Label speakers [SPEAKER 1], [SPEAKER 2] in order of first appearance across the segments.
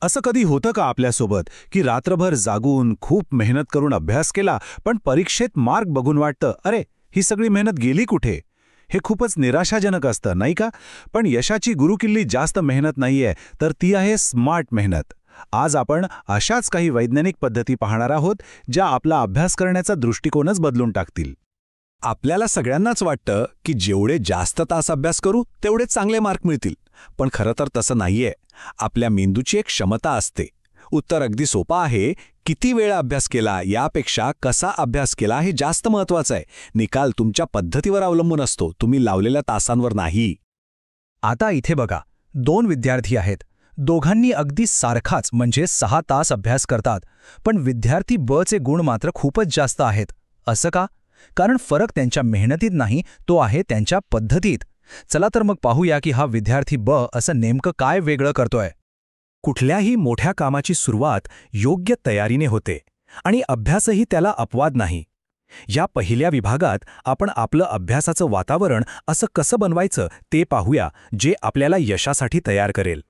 [SPEAKER 1] असं कधी होतं का आपल्यासोबत की रात्रभर जागून खूप मेहनत करून अभ्यास केला, पण परीक्षेत मार्क बघून वाटतं, अरे ही सगळी मेहनत गेली कुठे? हे खूपच निराशाजनक असतं, नाही का? पण यशाची गुरुकिल्ली जास्त मेहनत नाहीये, तर ती आहे स्मार्ट मेहनत. आज आपण अशाच काही वैज्ञानिक पद्धती पाहणार आहोत, ज्या आपला अभ्यास करण्याचा दृष्टिकोनच बदलून टाकतील.
[SPEAKER 2] आपल्याला सगळ्यांनाच वाटतं की जेवढे जास्त तास अभ्यास करू तेवढे चांगले मार्क मिळतील. पण खरं तर तसं नाहीये. आपल्या मेंदूची एक क्षमता असते. उत्तर अगदी सोपं आहे. किती वेळा अभ्यास केला यापेक्षा कसा अभ्यास केला हे जास्त महत्त्वाचं आहे. निकाल तुमच्या पद्धतीवर अवलंबून असतो, तुम्ही लावलेल्या तासांवर नाही.
[SPEAKER 3] आता इथे बघा, 2 विद्यार्थी आहेत. दोघांनी अगदी सारखाच म्हणजे 6 तास अभ्यास करतात, पण विद्यार्थी ब चे गुण मात्र खूपच जास्त आहेत. असं का? कारण फरक त्यांच्या मेहनतीत नाही, तो आहे त्यांच्या पद्धतीत. चला तर मग पाहूया की हा विद्यार्थी ब असं नेमकं काय वेगळं करतोय.
[SPEAKER 2] कुठल्याही मोठ्या कामाची सुरुवात योग्य तयारीने होते आणि अभ्यासही त्याला अपवाद नाही. या पहिल्या विभागात आपण आपलं अभ्यासाचं वातावरण असं कसं बनवायचं ते पाहूया, जे आपल्याला यशासाठी तयार करेल.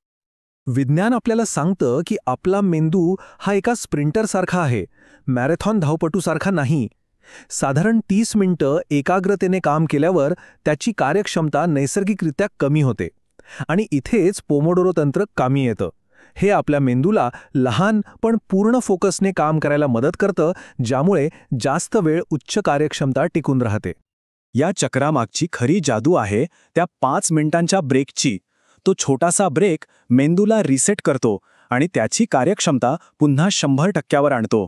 [SPEAKER 2] विज्ञान आपल्याला सांगतं की आपला मेंदू हा एका स्प्रिंटरसारखा आहे, मॅरेथॉन धावपटूसारखा नाही. साधारण 30 मिनिटं एकाग्रतेने काम केल्यावर त्याची कार्यक्षमता नैसर्गिकरित्या कमी होते आणि इथेच पोमोडोरो तंत्र कामी येतं. हे आपल्या मेंदूला लहान पण पूर्ण फोकसने काम करायला मदत करतं, ज्यामुळे जास्त वेळ उच्च कार्यक्षमता टिकून राहते. या चक्रामागची खरी जादू आहे त्या 5 मिनिटांच्या ब्रेकची. तो छोटासा ब्रेक मेंदूला रिसेट करतो आणि त्याची कार्यक्षमता पुन्हा 100% आणतो.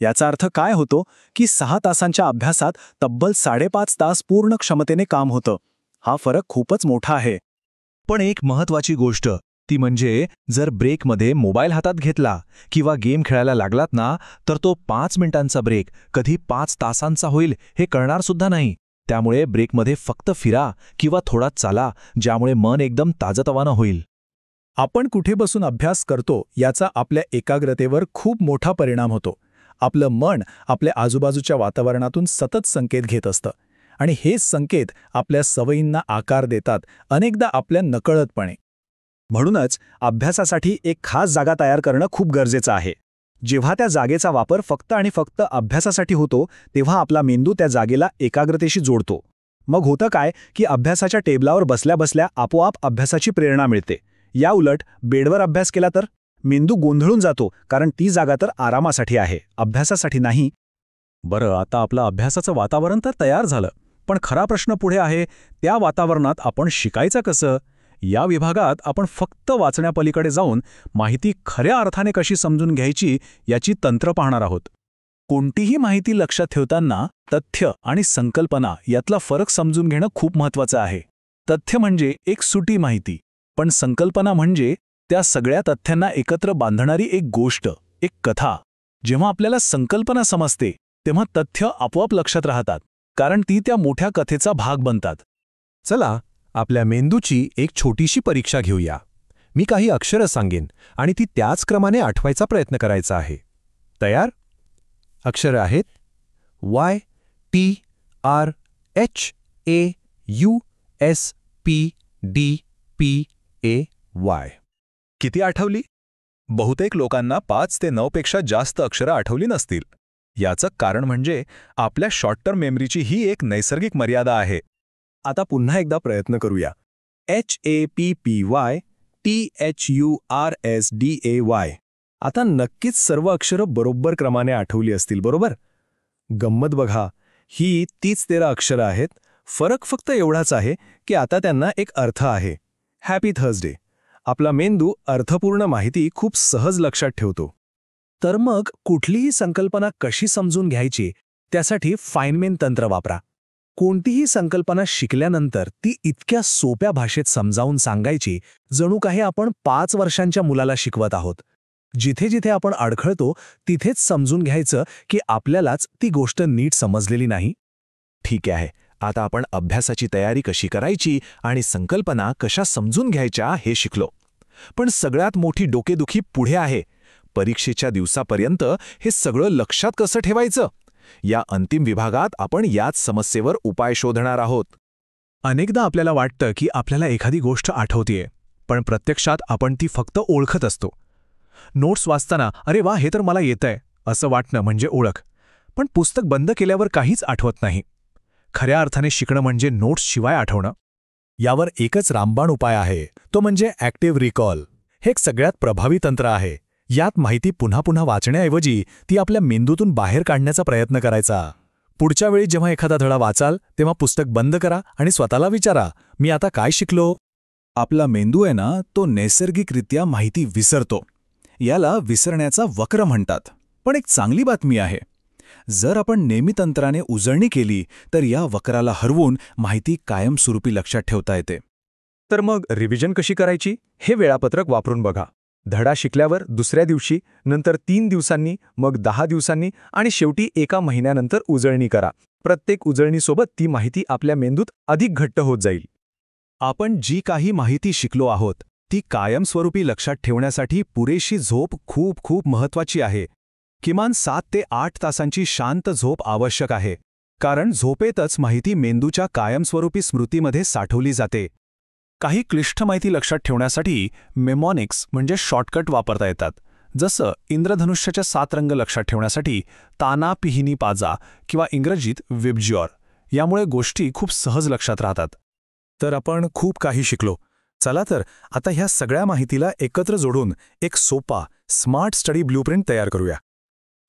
[SPEAKER 2] याचा अर्थ काय होतो की 6 तासांच्या अभ्यासात तब्बल 5.5 तास पूर्ण क्षमतेने काम होतं. हा फरक खूपच मोठा आहे.
[SPEAKER 3] पण एक महत्त्वाची गोष्ट ती म्हणजे जर ब्रेकमध्ये मोबाईल हातात घेतला किंवा गेम खेळायला लागलात ना, तर तो 5 मिनिटांचा ब्रेक कधी 5 तासांचा होईल हे कळणार सुद्धा नाही. त्यामुळे ब्रेकमध्ये फक्त फिरा किंवा थोडा चाला, ज्यामुळे मन एकदम ताजतवानं होईल.
[SPEAKER 2] आपण कुठे बसून अभ्यास करतो याचा आपल्या एकाग्रतेवर खूप मोठा परिणाम होतो. आपलं मन आपल्या आजूबाजूच्या वातावरणातून सतत संकेत घेत असतं आणि हेच संकेत आपल्या सवयींना आकार देतात, अनेकदा आपल्या नकळतपणे. म्हणूनच अभ्यासासाठी एक खास जागा तयार करणं खूप गरजेचं आहे. जेव्हा त्या जागेचा वापर फक्त आणि फक्त अभ्यासासाठी होतो, तेव्हा आपला मेंदू त्या जागेला एकाग्रतेशी जोडतो. मग होतं काय की अभ्यासाच्या टेबलावर बसल्या बसल्या आपोआप अभ्यासाची प्रेरणा मिळते. या उलट बेडवर अभ्यास केला तर मेंदू गोंधळून जातो, कारण ती जागा तर आरामासाठी आहे, अभ्यासासाठी नाही. बरं, आता आपलं अभ्यासाचं वातावरण तर तयार झालं, पण खरा प्रश्न पुढे आहे, त्या वातावरणात आपण शिकायचं कसं? या विभागात आपण फक्त वाचण्यापलीकडे जाऊन माहिती खऱ्या अर्थाने कशी समजून घ्यायची याची तंत्र पाहणार आहोत. कोणतीही माहिती लक्षात ठेवताना तथ्य आणि संकल्पना यातला फरक समजून घेणं खूप महत्त्वाचं आहे. तथ्य म्हणजे एक सुटी माहिती, पण संकल्पना म्हणजे त्या सगळ्या तथ्यांना एकत्र बांधणारी एक गोष्ट, एक कथा. जेव्हा आपल्याला संकल्पना समजते तेव्हा तथ्य आपोआप लक्षात राहतात, कारण ती त्या मोठ्या कथेचा भाग बनतात. चला आपल्या मेंदूची एक छोटीशी परीक्षा घेऊया. मी काही अक्षरं सांगेन आणि ती त्याच क्रमाने आठवायचा प्रयत्न करायचा आहे. तयार? अक्षरं आहेत Y T R H A U S P D P A Y. किती आठवली? बहुतेक लोकांना 5 ते 9 पेक्षा जास्त अक्षरं आठवली नसतील. याचं कारण म्हणजे आपल्या शॉर्ट टर्म मेमरीची ही एक नैसर्गिक मर्यादा आहे. आता पुन्हा एकदा प्रयत्न करूया. HAPPY THURSDAY. आता नक्कीच सर्व अक्षरं बरोबर क्रमाने आठवली असतील, बरोबर? गंमत बघा, ही तीच 13 अक्षरं आहेत. फरक फक्त एवढाच आहे की आता त्यांना एक अर्थ आहे. Happy Thursday. आपला मेंदू अर्थपूर्ण माहिती खूप सहज लक्षात ठेवतो. तर मग कुठलीही संकल्पना कशी समजून घ्यायची, त्यासाठी फाइनमेन तंत्र वापरा. कोणतीही संकल्पना शिकल्यानंतर ती इतक्या सोप्या भाषेत समजावून सांगायची, जणू काही आपण 5 वर्षांच्या मुलाला शिकवत आहोत. जिथे जिथे आपण अडखळतो तिथेच समजून घ्यायचं की आपल्यालाच ती गोष्ट नीट समजलेली नाही. ठीक आहे, आता आपण अभ्यासाची तयारी कशी करायची आणि संकल्पना कशा समजून घ्यायच्या हे शिकलो. पण सगळ्यात मोठी डोकेदुखी पुढे आहे. परीक्षेच्या दिवसापर्यंत हे सगळं लक्षात कसं ठेवायचं? या अंतिम विभागात आपण याच समस्येवर उपाय शोधणार आहोत. अनेकदा आपल्याला वाटतं की आपल्याला एखादी गोष्ट आठवतेय, पण प्रत्यक्षात आपण ती फक्त ओळखत असतो. नोट्स वाचताना अरे वा हे तर मला येतंय असं वाटणं म्हणजे ओळख. पण पुस्तक बंद केल्यावर काहीच आठवत नाही. खऱ्या अर्थाने शिकणं म्हणजे नोट्सशिवाय आठवणं. यावर एकच रामबाण उपाय आहे, तो म्हणजे ॲक्टिव्ह रिकॉल. हे एक सगळ्यात प्रभावी तंत्र आहे. यात माहिती पुन्हा पुन्हा वाचण्याऐवजी ती आपल्या मेंदूतून बाहेर काढण्याचा प्रयत्न करायचा. पुढच्या वेळी जेव्हा एखादा धडा वाचाल तेव्हा पुस्तक बंद करा आणि स्वतःला विचारा, मी आता काय शिकलो?
[SPEAKER 1] आपला मेंदू आहे ना, तो नैसर्गिकरित्या माहिती विसरतो. याला विसरण्याचा वक्र म्हणतात. पण एक चांगली बातमी आहे. जर आपण नेहमी उजळणी केली तर या वक्राला हरवून माहिती कायमस्वरूपी लक्षात ठेवता येते.
[SPEAKER 2] तर मग रिव्हिजन कशी करायची हे वेळापत्रक वापरून बघा. धडा शिकल्यावर दुसऱ्या दिवशी, नंतर 3 दिवसांनी, मग 10 दिवसांनी आणि शेवटी 1 महिन्यानंतर उजळणी करा. प्रत्येक उजळणीसोबत ती माहिती आपल्या मेंदूत अधिक घट्ट होत जाईल.
[SPEAKER 1] आपण जी काही माहिती शिकलो आहोत ती कायमस्वरूपी लक्षात ठेवण्यासाठी पुरेशी झोप खूप खूप महत्त्वाची आहे. किमान 7 ते 8 तासांची शांत झोप आवश्यक आहे. कारण झोपेतच माहिती मेंदूच्या कायमस्वरूपी स्मृतीमध्ये साठवली जाते. काही क्लिष्ट माहिती लक्षात ठेवण्यासाठी मेमॉनिक्स म्हणजे शॉर्टकट वापरता येतात. जसं इंद्रधनुष्याच्या 7 रंग लक्षात ठेवण्यासाठी ताना पिहिनी पाजा किंवा इंग्रजीत विबज्युअर. यामुळे गोष्टी खूप सहज लक्षात राहतात.
[SPEAKER 2] तर आपण खूप काही शिकलो. चला तर आता ह्या सगळ्या माहितीला एकत्र जोडून एक सोपा, स्मार्ट स्टडी ब्लूप्रिंट तयार करूया.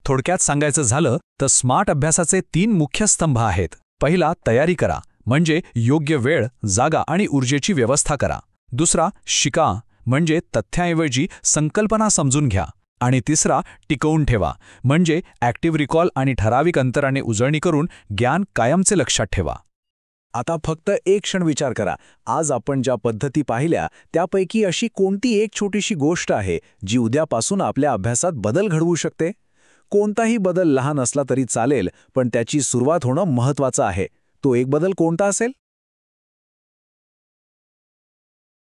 [SPEAKER 3] थोडक्यात सांगायचं झालं तर स्मार्ट अभ्यासाचे 3 मुख्य स्तंभ आहेत. पहिला, तयारी करा, म्हणजे योग्य वेळ, जागा आणि ऊर्जेची व्यवस्था करा. दुसरा, शिका, म्हणजे तथ्याऐवजी संकल्पना समजून घ्या. आणि तिसरा, टिकवून ठेवा, म्हणजे ॲक्टिव्ह रिकॉल आणि ठराविक अंतराने उजळणी करून ज्ञान कायमचे लक्षात ठेवा.
[SPEAKER 1] आता फक्त एक क्षण विचार करा. आज आपण ज्या पद्धती पाहिल्या त्यापैकी अशी कोणती एक छोटीशी गोष्ट आहे जी उद्यापासून आपल्या अभ्यासात बदल घडवू शकते? कोणताही बदल लहान असला तरी चालेल, पण त्याची सुरुवात होणं महत्त्वाचं आहे. तो एक बदल कोणता असेल?